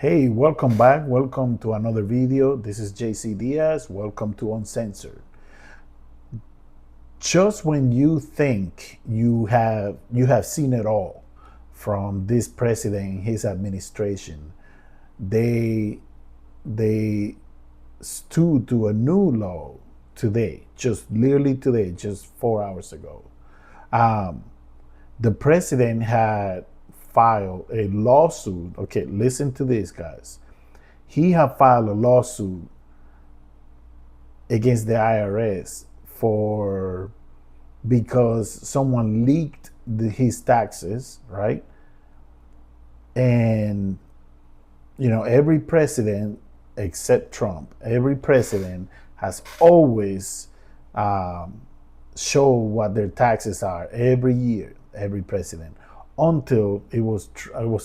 Hey, welcome back. Welcome to another video. This is JC Diaz. Welcome to Uncensored. Just when you think you have seen it all from this president and his administration, they they stood to a new law today, just literally today, just 4 hours ago. Um, the president had filed a lawsuit. Okay, listen to this, guys. He had filed a lawsuit against the IRS for because someone leaked his taxes, right? And every president except Trump, every president has always um, show what their taxes are every year, every president, until it was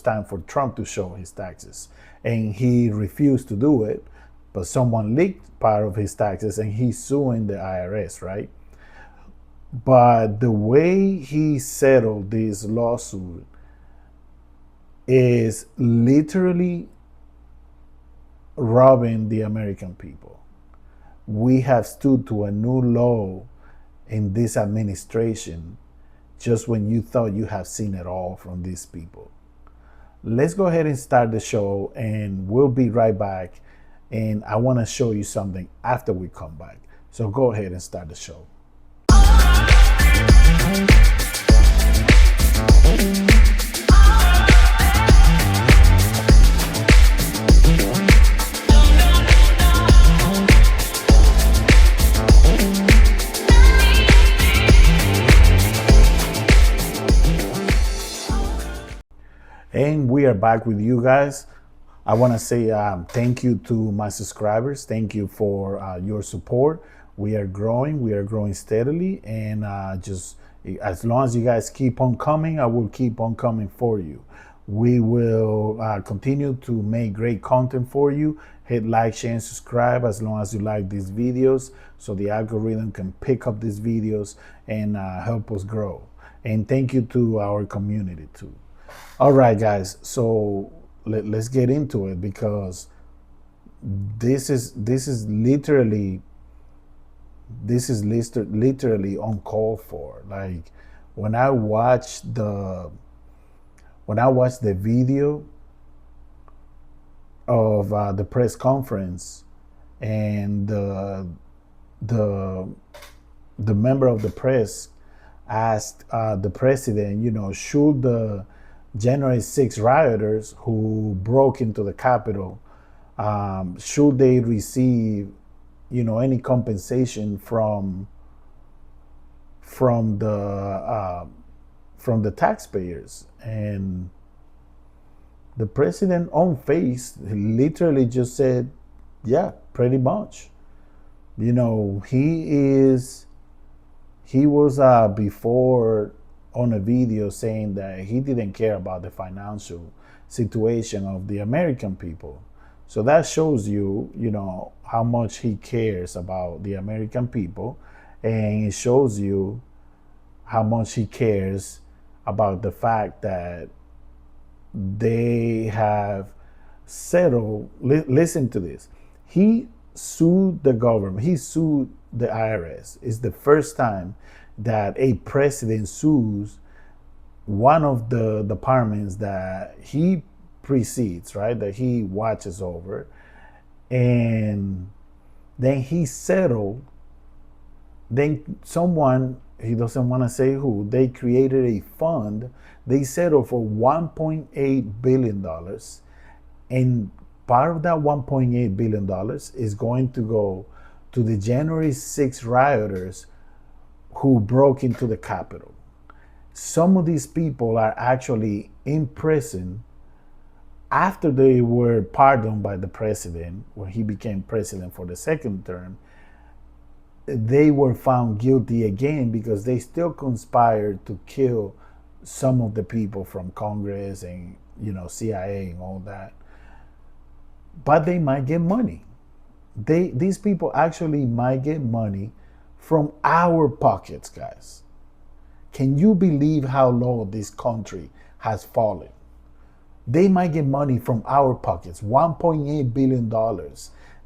time for Trump to show his taxes, and he refused to do it. But someone leaked part of his taxes, and he's suing the IRS, right? But the way he settled this lawsuit is literally robbing the American people. We have stood to a new law in this administration just when you thought you have seen it all from these people. Let's go ahead and start the show, and we'll be right back. And I want to show you something after we come back. So go ahead and start the show. And we are back with you guys. I want to say thank you to my subscribers. Thank you for your support. We are growing. We are growing steadily. And just as long as you guys keep on coming, I will keep on coming for you. We will continue to make great content for you. Hit like, share, and subscribe as long as you like these videos, so the algorithm can pick up these videos and help us grow. And thank you to our community too. All right, guys. So let's get into it, because this is literally uncalled for. Like when I watched the video of the press conference, and the member of the press asked the president, should the January 6 rioters who broke into the Capitol, should they receive, any compensation from the taxpayers? And the president on face literally just said, yeah, pretty much. He was before on a video saying that he didn't care about the financial situation of the American people. So that shows you, how much he cares about the American people, and it shows you how much he cares about the fact that they have settled. Listen to this. He sued the government. He sued the IRS. It's the first time that a president sues one of the departments that he precedes, right? That he watches over. And then he settled. Then someone, he doesn't want to say who, they created a fund. They settled for $1.8 billion. And part of that $1.8 billion is going to go to the January 6 rioters who broke into the Capitol. Some of these people are actually in prison after they were pardoned by the president when he became president for the second term. They were found guilty again because they still conspired to kill some of the people from Congress and CIA and all that. But they might get money. These people actually might get money from our pockets, guys. Can you believe how low this country has fallen? They might get money from our pockets, $1.8 billion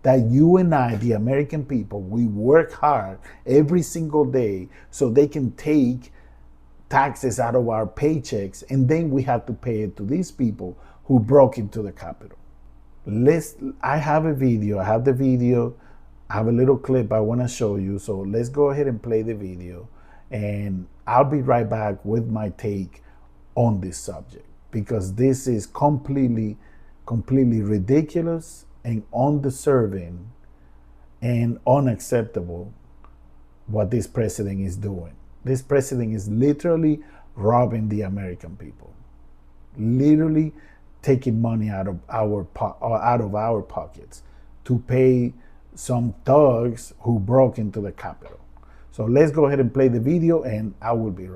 that you and I, the American people, we work hard every single day so they can take taxes out of our paychecks, and then we have to pay it to these people who broke into the Capitol. I have a video, I have the video, I have a little clip I want to show you, so let's go ahead and play the video, and I'll be right back with my take on this subject, because this is completely ridiculous and undeserving and unacceptable what this president is doing. This president is literally robbing the American people, literally taking money out of our pockets to pay some thugs who broke into the Capitol. So let's go ahead and play the video, and I will be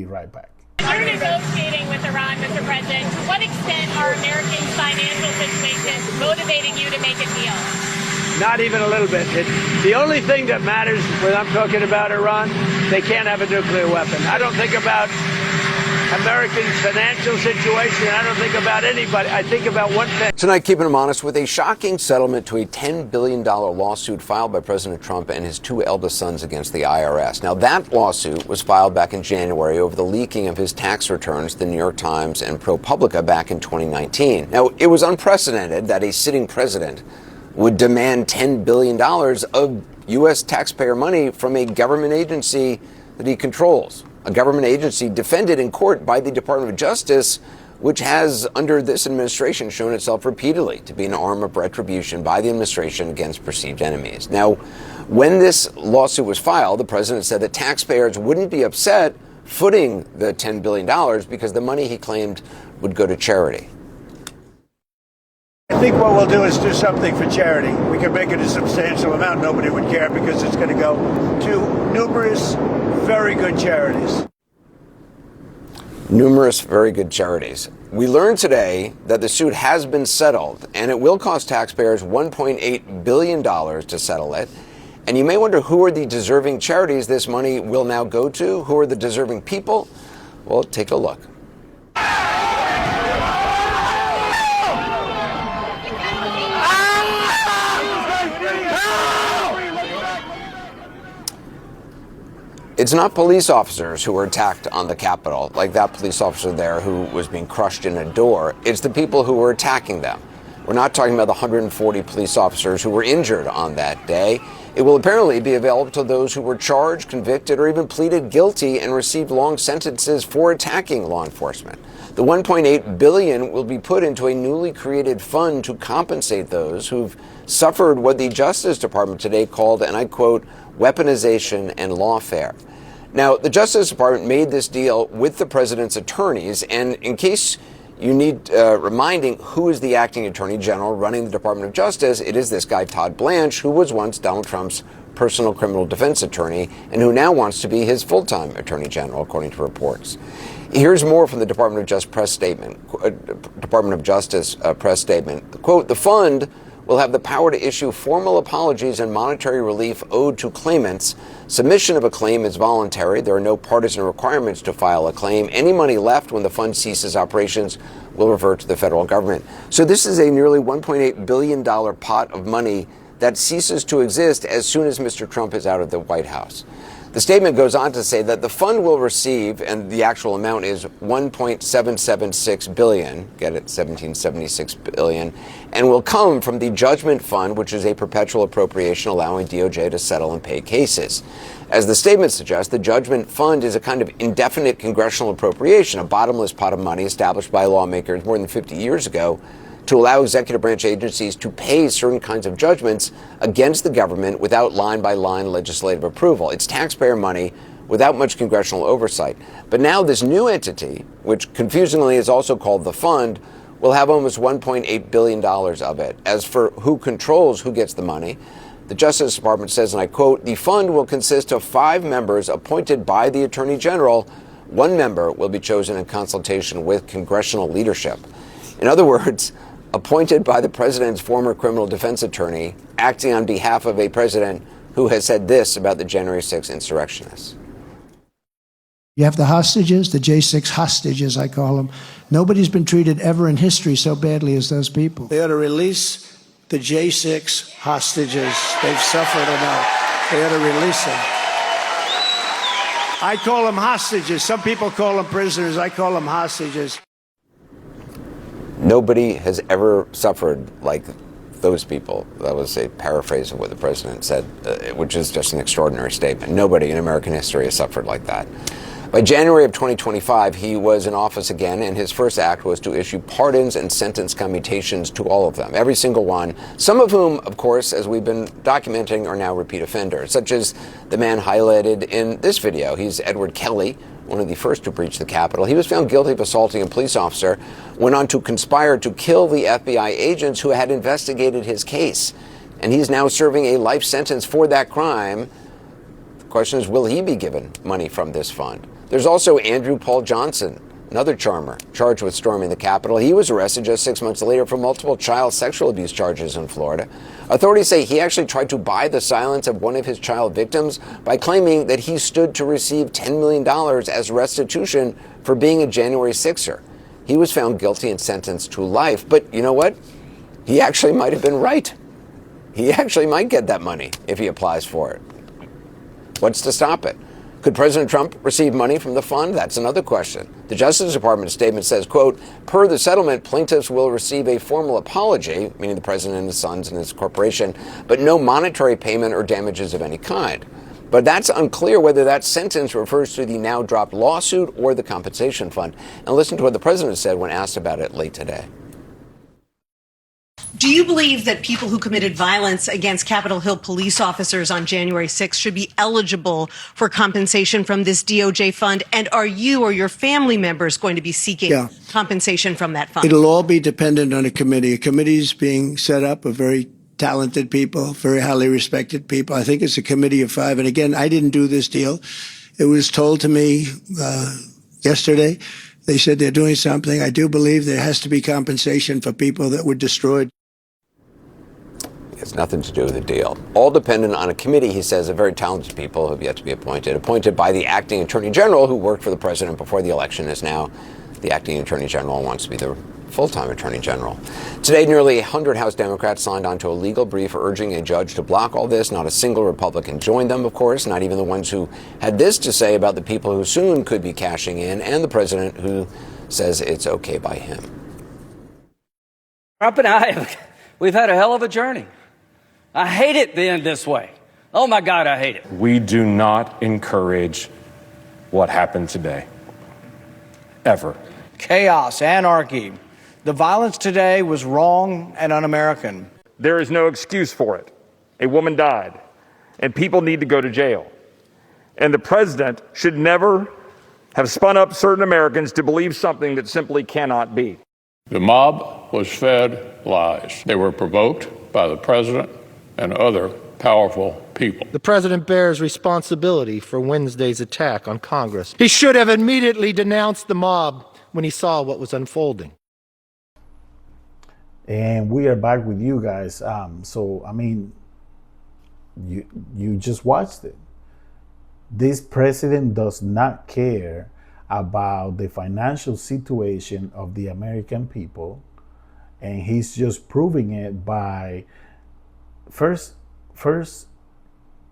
right back. You're negotiating with Iran, Mr. President. To what extent are Americans' financial situations motivating you to make a deal? Not even a little bit. The only thing that matters when I'm talking about Iran, they can't have a nuclear weapon. I don't think about Americans' financial situation. I don't think about anybody. I think about one thing. Tonight, keeping them honest with a shocking settlement to a $10 billion lawsuit filed by President Trump and his two eldest sons against the IRS. Now, that lawsuit was filed back in January over the leaking of his tax returns to the New York Times and ProPublica back in 2019. Now, it was unprecedented that a sitting president would demand $10 billion of U.S. taxpayer money from a government agency that he controls. A government agency defended in court by the Department of Justice, which has, under this administration, shown itself repeatedly to be an arm of retribution by the administration against perceived enemies. Now, when this lawsuit was filed, the president said that taxpayers wouldn't be upset footing the $10 billion because the money he claimed would go to charity. I think what we'll do is do something for charity. We can make it a substantial amount. Nobody would care because it's going to go to numerous very good charities. Numerous very good charities. We learned today that the suit has been settled, and it will cost taxpayers $1.8 billion to settle it. And you may wonder, who are the deserving charities this money will now go to? Who are the deserving people? Well, take a look. It's not police officers who were attacked on the Capitol, like that police officer there who was being crushed in a door. It's the people who were attacking them. We're not talking about the 140 police officers who were injured on that day. It will apparently be available to those who were charged, convicted, or even pleaded guilty and received long sentences for attacking law enforcement. The $1.8 billion will be put into a newly created fund to compensate those who've suffered what the Justice Department today called, and I quote, weaponization and lawfare. Now, the Justice Department made this deal with the president's attorneys, and in case you need reminding who is the acting attorney general running the Department of Justice, it is this guy, Todd Blanche, who was once Donald Trump's personal criminal defense attorney and who now wants to be his full-time attorney general, according to reports. Here's more from the Department of Justice press statement. Quote, the fund will have the power to issue formal apologies and monetary relief owed to claimants. Submission of a claim is voluntary. There are no partisan requirements to file a claim. Any money left when the fund ceases operations will revert to the federal government. So this is a nearly $1.8 billion pot of money that ceases to exist as soon as Mr. Trump is out of the White House. The statement goes on to say that the fund will receive, and the actual amount is $1.776 billion, get it, $1776 billion, and will come from the Judgment Fund, which is a perpetual appropriation allowing DOJ to settle and pay cases. As the statement suggests, the Judgment Fund is a kind of indefinite congressional appropriation, a bottomless pot of money established by lawmakers more than 50 years ago to allow executive branch agencies to pay certain kinds of judgments against the government without line-by-line legislative approval. It's taxpayer money without much congressional oversight. But now this new entity, which confusingly is also called the fund, will have almost $1.8 billion of it. As for who controls who gets the money, the Justice Department says, and I quote, the fund will consist of 5 members appointed by the Attorney General. 1 member will be chosen in consultation with congressional leadership. In other words, appointed by the president's former criminal defense attorney, acting on behalf of a president who has said this about the January 6th insurrectionists. You have the hostages, the J6 hostages, I call them. Nobody's been treated ever in history so badly as those people. They ought to release the J6 hostages. They've suffered enough. They ought to release them. I call them hostages. Some people call them prisoners. I call them hostages. Nobody has ever suffered like those people. That was a paraphrase of what the president said, which is just an extraordinary statement. Nobody in American history has suffered like that. By January of 2025, he was in office again, and his first act was to issue pardons and sentence commutations to all of them, every single one, some of whom, of course, as we've been documenting, are now repeat offenders, such as the man highlighted in this video. He's Edward Kelly, one of the first to breach the Capitol. He was found guilty of assaulting a police officer, went on to conspire to kill the FBI agents who had investigated his case, and he's now serving a life sentence for that crime. The question is, will he be given money from this fund? There's also Andrew Paul Johnson, another charmer, charged with storming the Capitol. He was arrested just 6 months later for multiple child sexual abuse charges in Florida. Authorities say he actually tried to buy the silence of one of his child victims by claiming that he stood to receive $10 million as restitution for being a January 6er. He was found guilty and sentenced to life. But you know what? He actually might have been right. He actually might get that money if he applies for it. What's to stop it? Could President Trump receive money from the fund? That's another question. The Justice Department statement says, quote, per the settlement, plaintiffs will receive a formal apology, meaning the president and his sons and his corporation, but no monetary payment or damages of any kind. But that's unclear whether that sentence refers to the now dropped lawsuit or the compensation fund. And listen to what the president said when asked about it late today. Do you believe that people who committed violence against Capitol Hill police officers on January 6th should be eligible for compensation from this DOJ fund? And are you or your family members going to be seeking compensation from that fund? It'll all be dependent on a committee. A committee is being set up of very talented people, very highly respected people. I think it's a committee of 5. And again, I didn't do this deal. It was told to me yesterday. They said they're doing something. I do believe there has to be compensation for people that were destroyed. It has nothing to do with the deal. All dependent on a committee, he says, of very talented people who have yet to be appointed by the acting attorney general who worked for the president before the election, is now the acting attorney general and wants to be the full-time attorney general. Today, nearly 100 House Democrats signed on to a legal brief urging a judge to block all this. Not a single Republican joined them, of course, not even the ones who had this to say about the people who soon could be cashing in, and the president who says it's okay by him. Trump and I, we've had a hell of a journey. I hate it to end this way. Oh, my God, I hate it. We do not encourage what happened today, ever. Chaos, anarchy. The violence today was wrong and un-American. There is no excuse for it. A woman died, and people need to go to jail. And the president should never have spun up certain Americans to believe something that simply cannot be. The mob was fed lies. They were provoked by the president and other powerful people. The president bears responsibility for Wednesday's attack on Congress. He should have immediately denounced the mob when he saw what was unfolding. And we are back with you guys. You just watched it. This president does not care about the financial situation of the American people, and he's just proving it by first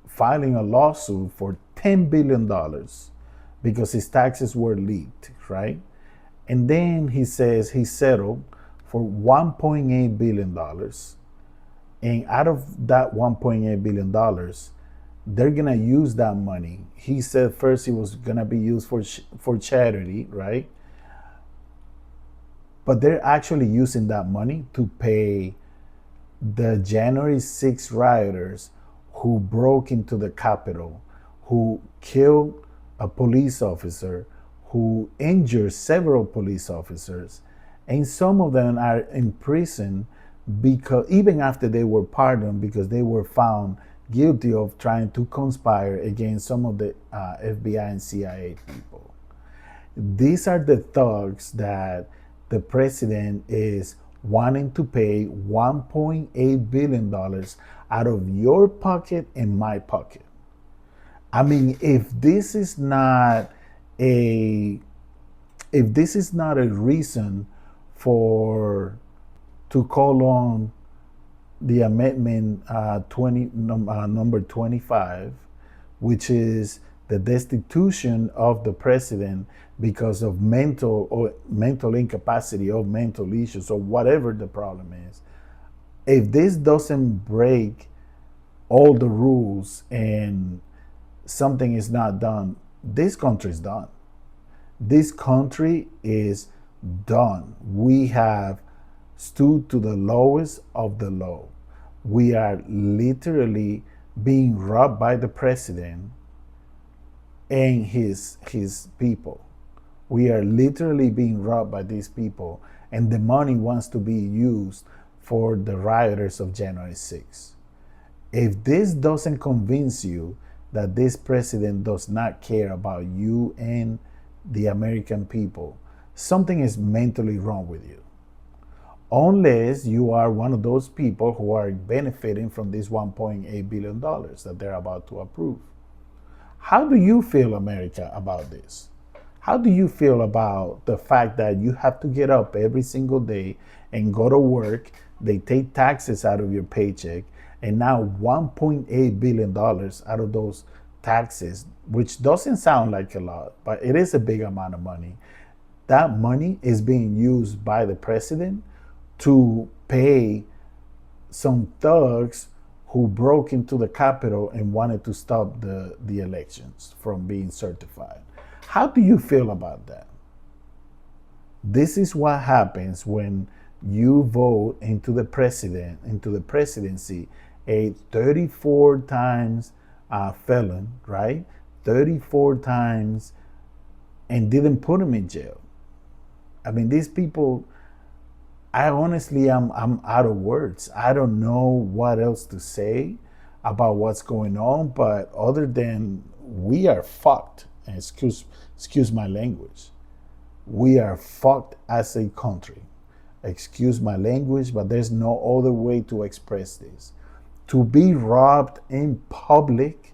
filing a lawsuit for $10 billion because his taxes were leaked, right? And then he says he settled for $1.8 billion. And out of that $1.8 billion, they're going to use that money. He said first it was going to be used for charity, right? But they're actually using that money to pay the January 6 rioters who broke into the Capitol, who killed a police officer, who injured several police officers. And some of them are in prison because even after they were pardoned, because they were found guilty of trying to conspire against some of the FBI and CIA people. These are the thugs that the president is wanting to pay $1.8 billion out of your pocket and my pocket. I mean, if this is not a if this is not a reason for to call on the amendment number 25, which is the destitution of the president because of mental incapacity or mental issues or whatever the problem is. If this doesn't break all the rules and something is not done, this country is done. This country is done. We have stood to the lowest of the low. We are literally being robbed by the president and his people. We are literally being robbed by these people, and the money wants to be used for the rioters of January 6th. If this doesn't convince you that this president does not care about you and the American people, something is mentally wrong with you. Unless you are one of those people who are benefiting from this $1.8 billion that they're about to approve. How do you feel, America, about this? How do you feel about the fact that you have to get up every single day and go to work? They take taxes out of your paycheck, and now $1.8 billion out of those taxes, which doesn't sound like a lot, but it is a big amount of money. That money is being used by the president to pay some thugs who broke into the Capitol and wanted to stop the elections from being certified. How do you feel about that? This is what happens when you vote into the presidency, a 34 times felon, right? 34 times, and didn't put him in jail. I mean, these people, I honestly am out of words. I don't know what else to say about what's going on, but other than we are fucked. And excuse my language. We are fucked as a country. Excuse my language, but there's no other way to express this. To be robbed in public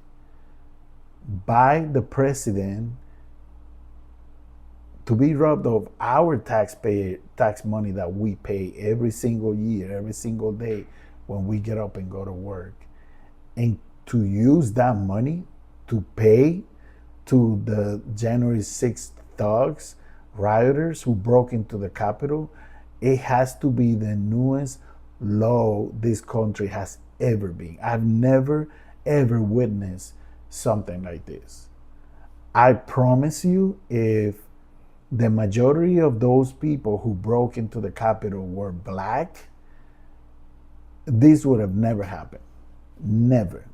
by the president, to be robbed of our tax money that we pay every single year, every single day when we get up and go to work, and to use that money to pay to the January 6th thugs, rioters who broke into the Capitol, it has to be the newest low this country has ever been. I've never, ever witnessed something like this. I promise you, if the majority of those people who broke into the Capitol were black, this would have never happened. Never.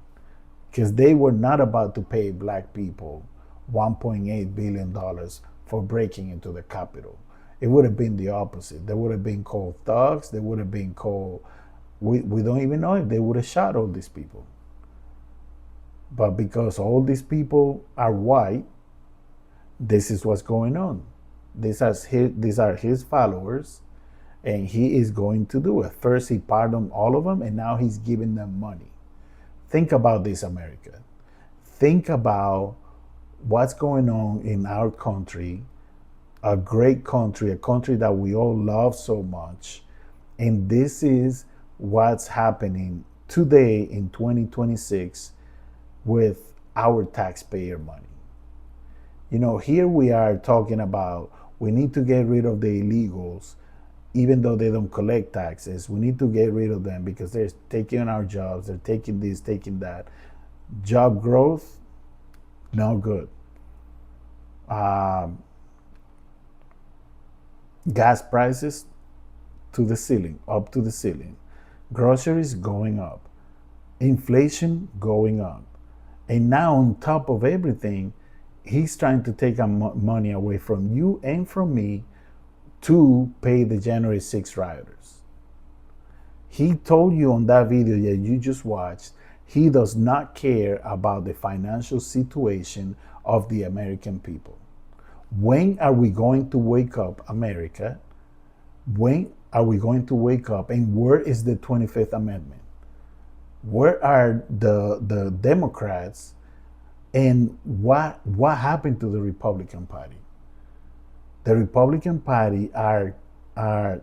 Because they were not about to pay black people $1.8 billion for breaking into the Capitol. It would have been the opposite. They would have been called thugs. They would have been called, we don't even know if they would have shot all these people. But because all these people are white, this is what's going on. These are his followers, and he is going to do it. First, he pardoned all of them, and now he's giving them money. Think about this, America. Think about what's going on in our country, a great country, a country that we all love so much. And this is what's happening today in 2026 with our taxpayer money. You know, here we are talking about we need to get rid of the illegals, even though they don't collect taxes. We need to get rid of them because they're taking our jobs, they're taking this, taking that. Job growth, no good. Gas prices to the ceiling, up to the ceiling. Groceries going up. Inflation going up. And now on top of everything, he's trying to take money away from you and from me to pay the January 6th rioters. He told you on that video that you just watched, he does not care about the financial situation of the American people. When are we going to wake up, America? When are we going to wake up? And where is the 25th Amendment? Where are the Democrats And what happened to the Republican Party? The Republican Party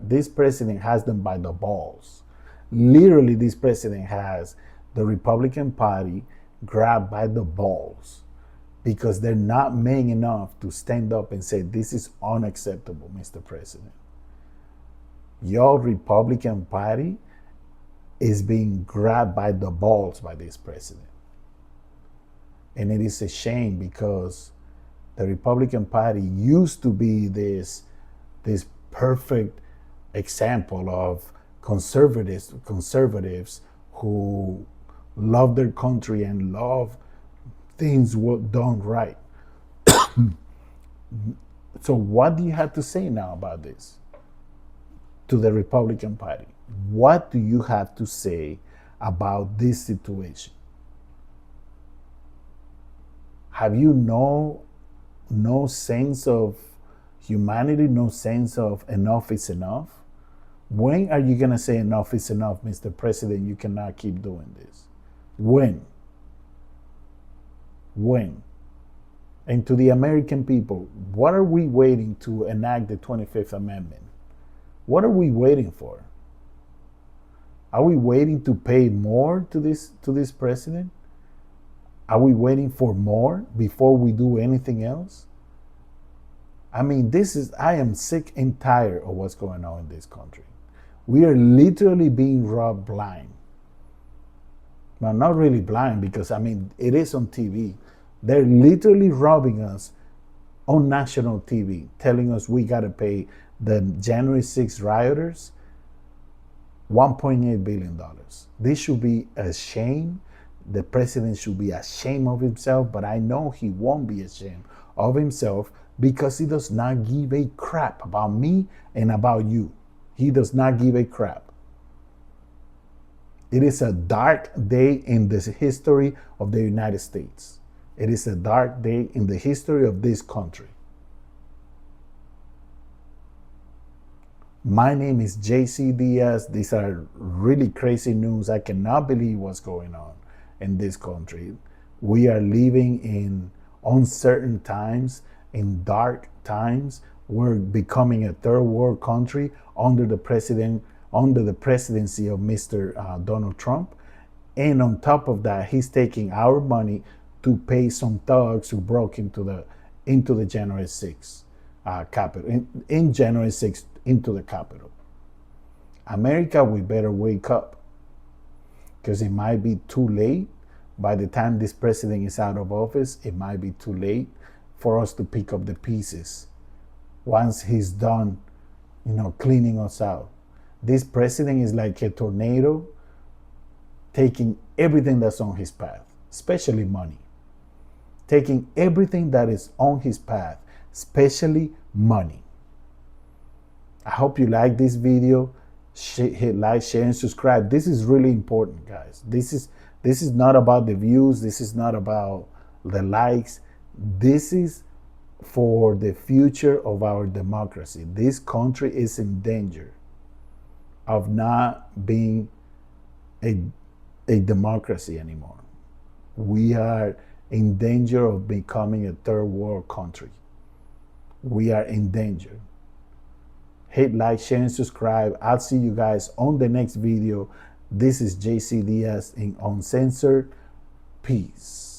this president has them by the balls. Literally, this president has the Republican Party grabbed by the balls because they're not men enough to stand up and say, this is unacceptable, Mr. President. Your Republican Party is being grabbed by the balls by this president. And it is a shame because the Republican Party used to be this perfect example of conservatives who love their country and love things done right. So what do you have to say now about this to the Republican Party? What do you have to say about this situation? Have you no sense of humanity, no sense of enough is enough? When are you going to say enough is enough, Mr. President? You cannot keep doing this. When? When? And to the American people, what are we waiting to enact the 25th Amendment? What are we waiting for? Are we waiting to pay more to this president? Are we waiting for more before we do anything else? I mean, I am sick and tired of what's going on in this country. We are literally being robbed blind. Well, not really blind because, I mean, it is on TV. They're literally robbing us on national TV, telling us we got to pay the January 6th rioters $1.8 billion. This should be a shame. The president should be ashamed of himself, but I know he won't be ashamed of himself because he does not give a crap about me and about you. He does not give a crap. It is a dark day in the history of the United States. It is a dark day in the history of this country. My name is JC Diaz. These are really crazy news. I cannot believe what's going on in this country. We are living in uncertain times, in dark times. We're becoming a third world country under the presidency of Mr. Donald Trump. And on top of that, he's taking our money to pay some thugs who broke into the January 6th Capitol, in January 6th into the Capitol. America, we better wake up because it might be too late. By the time this president is out of office, it might be too late for us to pick up the pieces once he's done, cleaning us out. This president is like a tornado taking everything that's on his path, especially money. Taking everything that is on his path, especially money. I hope you like this video. Hit like, share, and subscribe. This is really important, guys. This is not about the views. This is not about the likes. This is for the future of our democracy. This country is in danger of not being a democracy anymore. We are in danger of becoming a third world country. We are in danger. Hit like, share, and subscribe. I'll see you guys on the next video. This is JC Diaz in Uncensored. Peace.